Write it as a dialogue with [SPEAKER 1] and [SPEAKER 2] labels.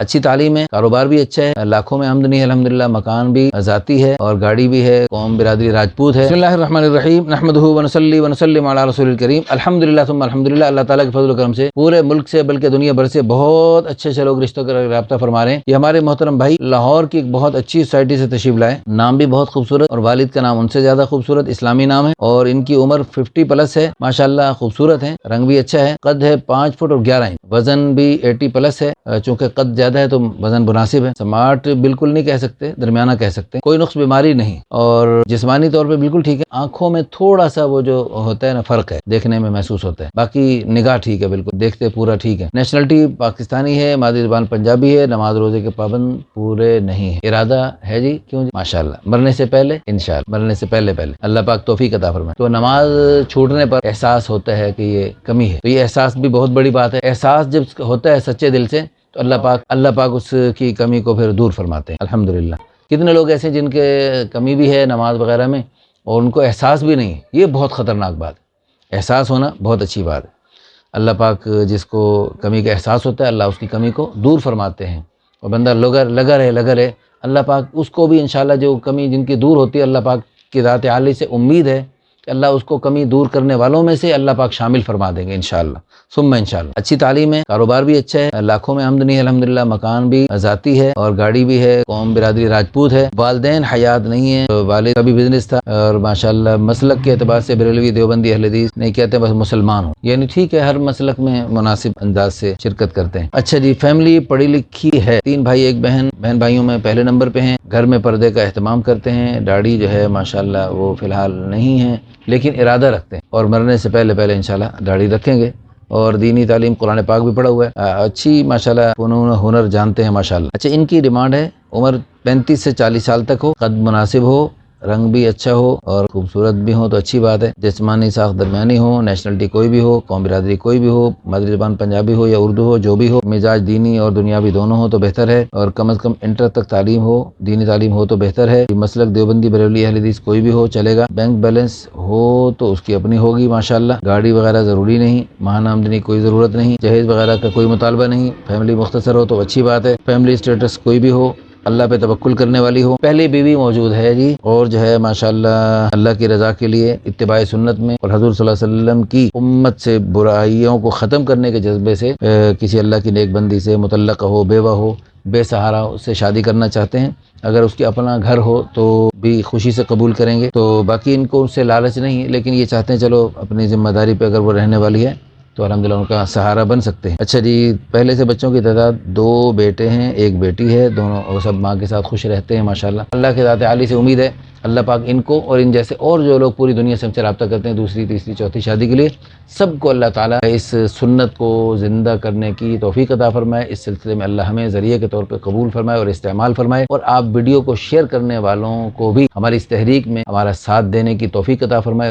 [SPEAKER 1] اچھی تعلیم ہے، کاروبار بھی اچھا ہے، لاکھوں میں آمدنی ہے الحمدللہ، مکان بھی ذاتی ہے اور گاڑی بھی ہے، قوم برادری راجپوت ہے۔ بسم اللہ الرحمن الرحیم، نحمدہ ونصلی ونسلم علی رسول الکریم، الحمدللہ ثم الحمدللہ۔ اللہ تعالیٰ کے فضل و کرم سے پورے ملک سے بلکہ دنیا بھر سے بہت اچھے لوگ رشتوں کا رابطہ فرما رہے ہیں۔ یہ ہمارے محترم بھائی لاہور کی ایک بہت اچھی سوسائٹی سے تشریف لائے، نام بھی بہت خوبصورت اور والد کا نام ان سے زیادہ خوبصورت اسلامی نام ہے، اور ان کی عمر 50+ ہے، ماشاءاللہ خوبصورت ہیں، رنگ بھی اچھا ہے، قد ہے 5 فٹ اور 11 انچ، وزن بھی 80+ ہے، چونکہ قد زیادہ ہے تو وزن مناسب ہے، سمارٹ بالکل نہیں کہہ سکتے، درمیانہ کہہ سکتے ہیں، کوئی نقص بیماری نہیں، اور جسمانی طور پہ بالکل ٹھیک ہے، آنکھوں میں تھوڑا سا وہ جو ہوتا ہے نا فرق ہے، دیکھنے میں محسوس ہوتا ہے، باقی نگاہ ٹھیک ہے، بالکل دیکھتے پورا ٹھیک ہے، نیشنلٹی پاکستانی ہے، مادری زبان پنجابی ہے، نماز روزے کے پابند پورے نہیں ہے، ارادہ ہے جی، کیوں جی؟ ماشاءاللہ، مرنے سے پہلے انشاءاللہ، مرنے سے پہلے اللہ پاک توفیق عطا فرمائے۔ تو نماز چھوٹنے پر احساس ہوتا ہے کہ یہ کمی ہے، تو یہ احساس بھی بہت بڑی بات ہے، احساس جب ہوتا ہے سچے دل سے تو اللہ پاک اس کی کمی کو پھر دور فرماتے ہیں الحمدللہ۔ کتنے لوگ ایسے جن کے کمی بھی ہے نماز وغیرہ میں اور ان کو احساس بھی نہیں ہے، یہ بہت خطرناک بات ہے، احساس ہونا بہت اچھی بات ہے۔ اللہ پاک جس کو کمی کا احساس ہوتا ہے، اللہ اس کی کمی کو دور فرماتے ہیں، اور بندہ لگا رہے، اللہ پاک اس کو بھی انشاءاللہ جو کمی جن کی دور ہوتی ہے، اللہ پاک کی ذات عالی سے امید ہے کہ اللہ اس کو کمی دور کرنے والوں میں سے اللہ پاک شامل فرما دیں گے انشاءاللہ ثم انشاءاللہ۔ اچھی تعلیم ہے، کاروبار بھی اچھا ہے، لاکھوں میں آمدنی ہے الحمدللہ، مکان بھی ذاتی ہے اور گاڑی بھی ہے، قوم برادری راجپوت ہے، والدین حیات نہیں ہیں، والد کا بھی بزنس تھا، اور ماشاءاللہ مسلک کے اعتبار سے بریلوی دیوبندی اہل حدیث نہیں کہتے، بس مسلمان ہوں، یعنی ٹھیک ہے، ہر مسلک میں مناسب انداز سے شرکت کرتے ہیں۔ اچھا جی، فیملی پڑھی لکھی ہے، 3 بھائی 1 بہن، بہن بھائیوں میں پہلے نمبر پہ ہیں، گھر میں پردے کا اہتمام کرتے ہیں، داڑھی جو ہے ماشاءاللہ وہ فی الحال نہیں ہے لیکن ارادہ رکھتے ہیں، اور مرنے سے پہلے انشاءاللہ داڑھی رکھیں گے، اور دینی تعلیم قرآن پاک بھی پڑھا ہوا ہے، اچھی ماشاءاللہ فنون ہنر جانتے ہیں ماشاءاللہ۔ اچھا، ان کی ڈیمانڈ ہے عمر 35 سے 40 سال تک ہو، قد مناسب ہو، رنگ بھی اچھا ہو اور خوبصورت بھی ہو تو اچھی بات ہے، جسمانی ساخت درمیانی ہو، نیشنلٹی کوئی بھی ہو، قوم برادری کوئی بھی ہو، مادری زبان پنجابی ہو یا اردو ہو، جو بھی ہو، مزاج دینی اور دنیاوی دونوں ہو تو بہتر ہے، اور کم از کم انٹر تک تعلیم ہو، دینی تعلیم ہو تو بہتر ہے، مسلک دیوبندی بریلوی اہل حدیث کوئی بھی ہو چلے گا، بینک بیلنس ہو تو اس کی اپنی ہوگی ماشاءاللہ، گاڑی وغیرہ ضروری نہیں، ماہانہ آمدنی کوئی ضرورت نہیں، جہیز وغیرہ کا کوئی مطالبہ نہیں، فیملی مختصر ہو تو اچھی بات ہے، فیملی اسٹیٹس کوئی بھی ہو، اللہ پہ توکل کرنے والی ہو، پہلی بیوی موجود ہے جی، اور جو ہے ماشاءاللہ اللہ کی رضا کے لیے اتباع سنت میں اور حضور صلی اللہ علیہ وسلم کی امت سے برائیوں کو ختم کرنے کے جذبے سے کسی اللہ کی نیک بندی سے متعلقہ ہو، بیوہ ہو، بے سہارا ہو، اس سے شادی کرنا چاہتے ہیں، اگر اس کی اپنا گھر ہو تو بھی خوشی سے قبول کریں گے، تو باقی ان کو ان سے لالچ نہیں ہے، لیکن یہ چاہتے ہیں چلو اپنی ذمہ داری پہ اگر وہ رہنے والی ہے تو الحمدللہ ان کا سہارا بن سکتے ہیں۔ اچھا جی، پہلے سے بچوں کی تعداد 2 بیٹے ہیں 1 بیٹی ہے، دونوں اور سب ماں کے ساتھ خوش رہتے ہیں ماشاءاللہ، اللہ کے ذات عالی سے امید ہے اللہ پاک ان کو اور ان جیسے اور جو لوگ پوری دنیا سے ہم سے رابطہ کرتے ہیں دوسری تیسری چوتھی شادی کے لیے، سب کو اللہ تعالیٰ اس سنت کو زندہ کرنے کی توفیق عطا فرمائے، اس سلسلے میں اللہ ہمیں ذریعے کے طور پہ قبول فرمائے اور استعمال فرمائے، اور آپ ویڈیو کو شیئر کرنے والوں کو بھی ہماری اس تحریک میں ہمارا ساتھ دینے کی توفیق عطا فرمائے۔